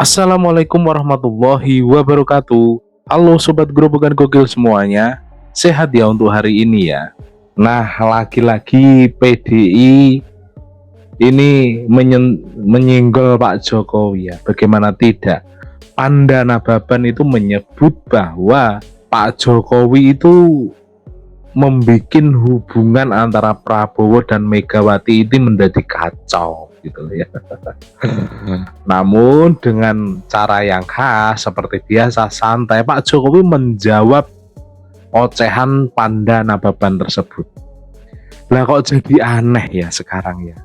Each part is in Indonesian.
Assalamualaikum warahmatullahi wabarakatuh. Halo Sobat Grobogan Gokil semuanya. Sehat ya untuk hari ini ya. Nah, lagi-lagi PDI ini menyinggol Pak Jokowi ya. Bagaimana tidak? Panda Nababan itu menyebut bahwa Pak Jokowi itu membuat hubungan antara Prabowo dan Megawati ini menjadi kacau gitu ya. Namun dengan cara yang khas seperti biasa santai, Pak Jokowi menjawab ocehan Panda Nababan tersebut. Lah kok jadi aneh ya sekarang ya.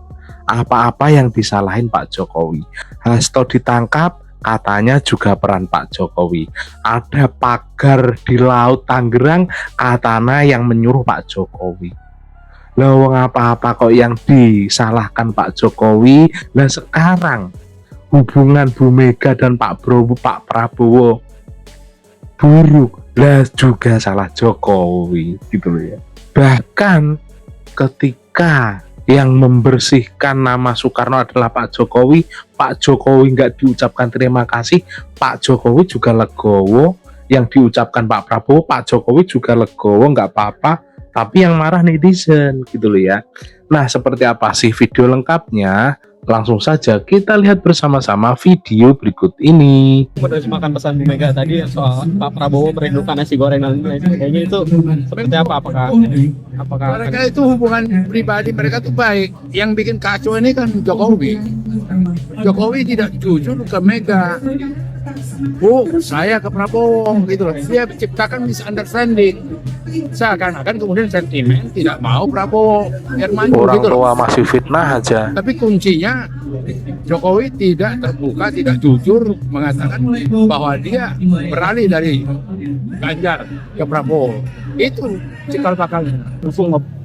Apa-apa yang disalahin Pak Jokowi. Hasto ditangkap, katanya juga peran Pak Jokowi. Ada pagar di Laut Tangerang, katanya yang menyuruh Pak Jokowi. Lah wong apa-apa kok yang disalahkan Pak Jokowi. Lah sekarang hubungan Bu Mega dan Pak Prabowo buruk, lah juga salah Jokowi gitu loh ya. Bahkan ketika yang membersihkan nama Soekarno adalah Pak Jokowi nggak diucapkan terima kasih, Pak Jokowi juga legowo. Yang diucapkan Pak Prabowo, Pak Jokowi juga legowo, nggak apa-apa. Tapi yang marah netizen gitu loh ya. Nah, seperti apa sih video lengkapnya? Langsung saja kita lihat bersama-sama video berikut ini. Menerjemahkan pesan Bu Mega tadi soal Pak Prabowo merindukan nasi goreng dan lain sebagainya, itu seperti apa? Apakah mereka itu hubungan pribadi mereka tuh baik. Yang bikin kacau ini kan Jokowi. Jokowi tidak jujur ke Mega. Saya ke Prabowo gitu loh. Dia menciptakan misunderstanding. Seakan-akan kemudian sentimen tidak mau Prabowo biar maju Orang gitu loh. tua masih fitnah aja. Tapi kuncinya Jokowi tidak terbuka, tidak jujur mengatakan bahwa dia beralih dari Ganjar ke Prabowo. Itu cikal bakalnya.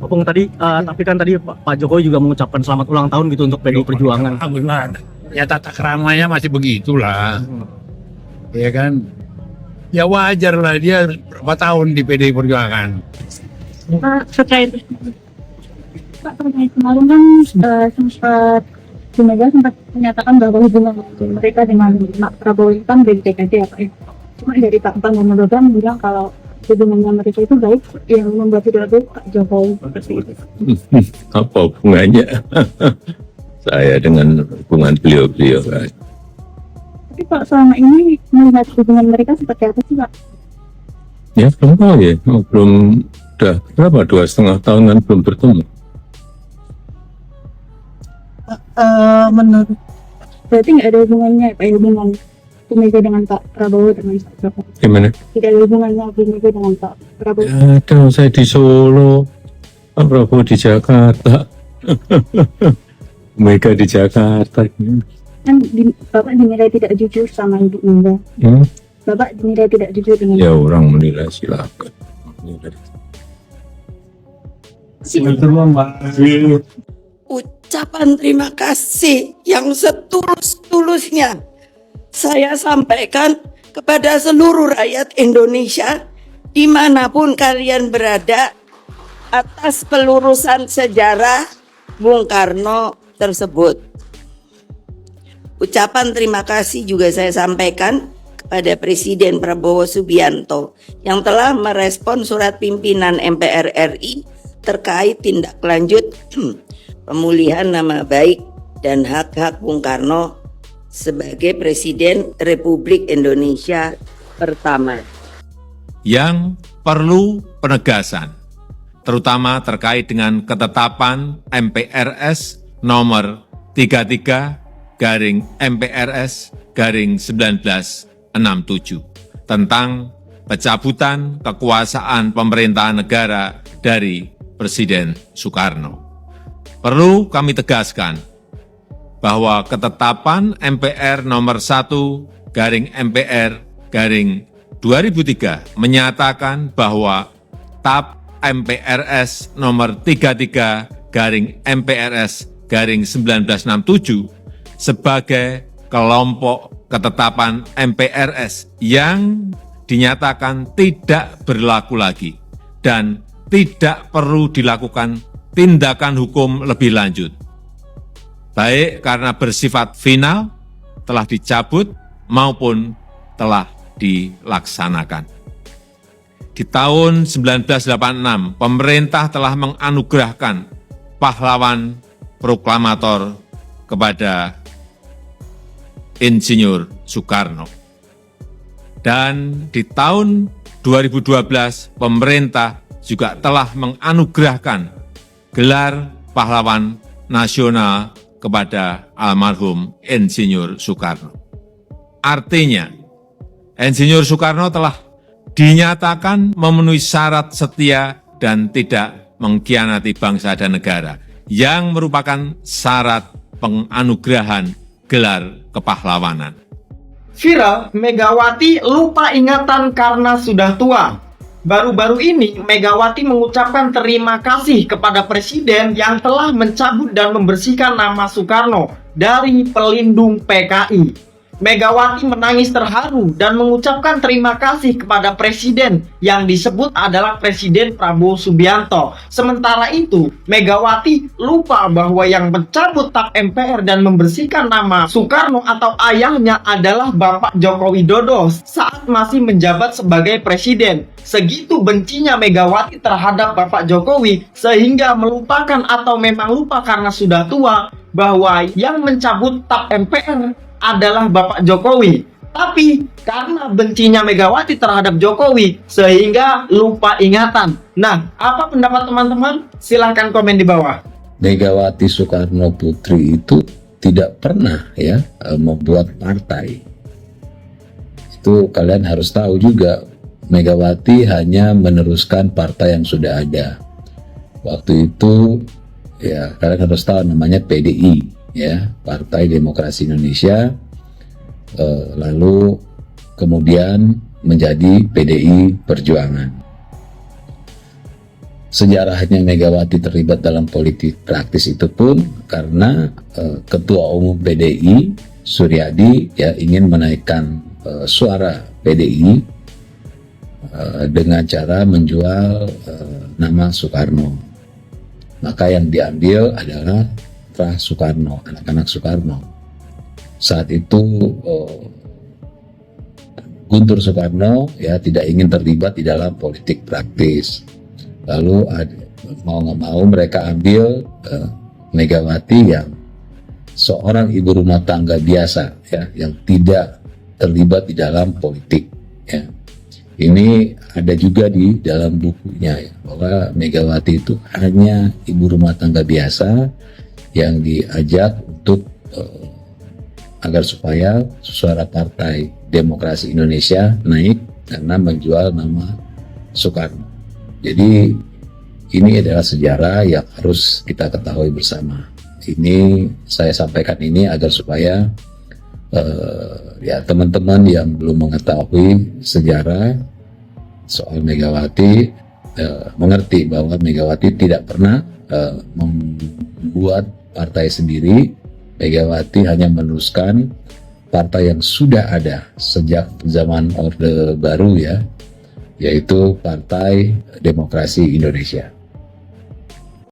Opung tadi, tapi kan tadi Pak Jokowi juga mengucapkan selamat ulang tahun gitu untuk PDI Perjuangan. Alhamdulillah. Ya tata keramanya masih begitulah. Ya kan? Ya wajar lah, dia berapa tahun di PDI Perjuangan. Terkait kemarin kan sempat Bu Mega sempat menyatakan bahwa hubungan mereka dengan Pak Prabowo itu kan baik-baik aja ya Pak ya. Cuma dari Pak Prabowo bilang kalau hubungannya mereka itu baik, yang membuat tidak baik Pak Jokowi. Apa hubungannya saya dengan hubungan beliau-beliau? Tapi Pak selama ini melihat hubungan mereka seperti apa sih Pak? Ya belum tahu ya, belum, udah berapa, 2,5 tahun kan belum bertemu. Menurut berarti nggak ada hubungannya Pak, hubungan Bu Mega dengan Pak Prabowo dengan Pak Jokowi? Gimana? Tidak ada hubungannya Bu Mega dengan Pak Prabowo? Ya, ada, saya di Solo, Pak Prabowo di Jakarta, Mega di Jakarta. Kan Bapak dinilai tidak jujur sama Ibu Mega. Bapak dinilai tidak jujur dengan Ya orang menilai silakan. Ucapan terima kasih yang setulus-tulusnya saya sampaikan kepada seluruh rakyat Indonesia dimanapun kalian berada atas pelurusan sejarah Bung Karno tersebut. Ucapan terima kasih juga saya sampaikan kepada Presiden Prabowo Subianto yang telah merespon surat pimpinan MPR RI terkait tindak lanjut pemulihan nama baik dan hak-hak Bung Karno sebagai Presiden Republik Indonesia pertama. Yang perlu penegasan, terutama terkait dengan ketetapan MPRS nomor 33/MPRS/1967 tentang pencabutan kekuasaan pemerintahan negara dari Presiden Soekarno. Perlu kami tegaskan bahwa ketetapan MPR nomor 1/MPR/2003 menyatakan bahwa TAP MPRS nomor 33/MPRS/1967 sebagai kelompok ketetapan MPRS yang dinyatakan tidak berlaku lagi dan tidak perlu dilakukan tindakan hukum lebih lanjut, baik karena bersifat final telah dicabut maupun telah dilaksanakan. Di tahun 1986, pemerintah telah menganugerahkan pahlawan proklamator kepada Insinyur Soekarno. Dan di tahun 2012, pemerintah juga telah menganugerahkan gelar pahlawan nasional kepada almarhum Insinyur Soekarno. Artinya, Insinyur Soekarno telah dinyatakan memenuhi syarat setia dan tidak mengkhianati bangsa dan negara, yang merupakan syarat penganugerahan gelar kepahlawanan. Viral, Megawati lupa ingatan karena sudah tua. Baru-baru ini, Megawati mengucapkan terima kasih kepada Presiden yang telah mencabut dan membersihkan nama Soekarno dari pelindung PKI. Megawati menangis terharu dan mengucapkan terima kasih kepada Presiden yang disebut adalah Presiden Prabowo Subianto. Sementara itu, Megawati lupa bahwa yang mencabut tap MPR dan membersihkan nama Soekarno atau ayahnya adalah Bapak Joko Widodo saat masih menjabat sebagai Presiden. Segitu bencinya Megawati terhadap Bapak Jokowi sehingga melupakan atau memang lupa karena sudah tua bahwa yang mencabut tap MPR adalah Bapak Jokowi. Tapi karena bencinya Megawati terhadap Jokowi sehingga lupa ingatan. Nah, apa pendapat teman-teman? Silahkan komen di bawah. Megawati Soekarno Putri itu tidak pernah membuat partai. Itu kalian harus tahu juga. Megawati hanya meneruskan partai yang sudah ada. Waktu itu ya kalian harus tahu namanya PDI. Partai Demokrasi Indonesia, lalu kemudian menjadi PDI Perjuangan. Sejarahnya Megawati terlibat dalam politik praktis itu pun karena Ketua Umum PDI Suryadi ingin menaikkan suara PDI dengan cara menjual nama Soekarno. Maka yang diambil adalah Soekarno, anak-anak Soekarno. Saat itu Guntur Soekarno tidak ingin terlibat di dalam politik praktis. Lalu mau nggak mau mereka ambil Megawati yang seorang ibu rumah tangga biasa yang tidak terlibat di dalam politik. Ini ada juga di dalam bukunya bahwa Megawati itu hanya ibu rumah tangga biasa yang diajak untuk agar supaya suara Partai Demokrasi Indonesia naik karena menjual nama Soekarno. Jadi ini adalah sejarah yang harus kita ketahui bersama. Ini saya sampaikan ini agar supaya teman-teman yang belum mengetahui sejarah soal Megawati mengerti bahwa Megawati tidak pernah membuat partai sendiri. Megawati hanya meneruskan partai yang sudah ada sejak zaman Orde Baru yaitu Partai Demokrasi Indonesia.